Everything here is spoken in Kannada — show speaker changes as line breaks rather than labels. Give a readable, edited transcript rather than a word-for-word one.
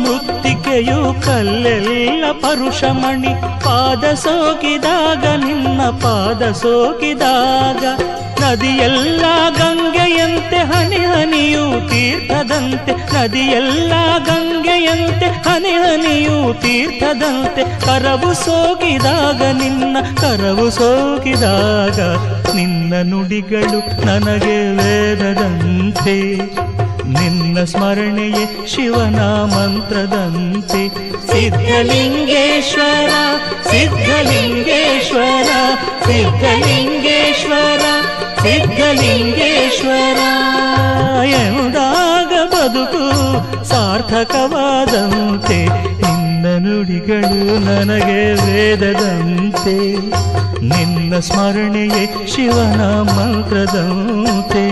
ಮೃತ್ತಿಕೆಯು ಕಲ್ಲೆಲ್ಲ ಪರುಷಮಣಿ ಪಾದ ಸೋಕಿದಾಗ ನಿನ್ನ ಪಾದ ಸೋಕಿದಾಗ ನದಿಯೆಲ್ಲ ಗಂಗೆಯಂತೆ ಹನಿ ಹನಿಯು ತೀರ್ಥದಂತೆ ನದಿಯೆಲ್ಲ ಗಂಗೆಯಂತೆ ಹನಿ ಹನಿಯು ತೀರ್ಥದಂತೆ ಕರವು ಸೋಕಿದಾಗ ನಿನ್ನ ಕರವು ಸೋಕಿದಾಗ ನಿನ್ನ ನುಡಿಗಳು ನನಗೆ ವೇದದಂತೆ ನಿನ್ನ ಸ್ಮರಣೆಯೇ ಶಿವನ ಮಂತ್ರದಂತೆ ಸಿದ್ಧಲಿಂಗೇಶ್ವರ ಸಿದ್ಧಲಿಂಗೇಶ್ವರ ಸಿದ್ಧಲಿಂಗೇಶ್ವರ ಸಿದ್ಧಲಿಂಗೇಶ್ವರ ಎಂದಾಗ ಬದುಕು ಸಾರ್ಥಕವಾದಂತೆ ನಿನ್ನ ನುಡಿಗಳು ನನಗೆ ವೇದದಂತೆ ನಿನ್ನ ಸ್ಮರಣೆಯೇ ಶಿವನ ಮಂತ್ರದಂತೆ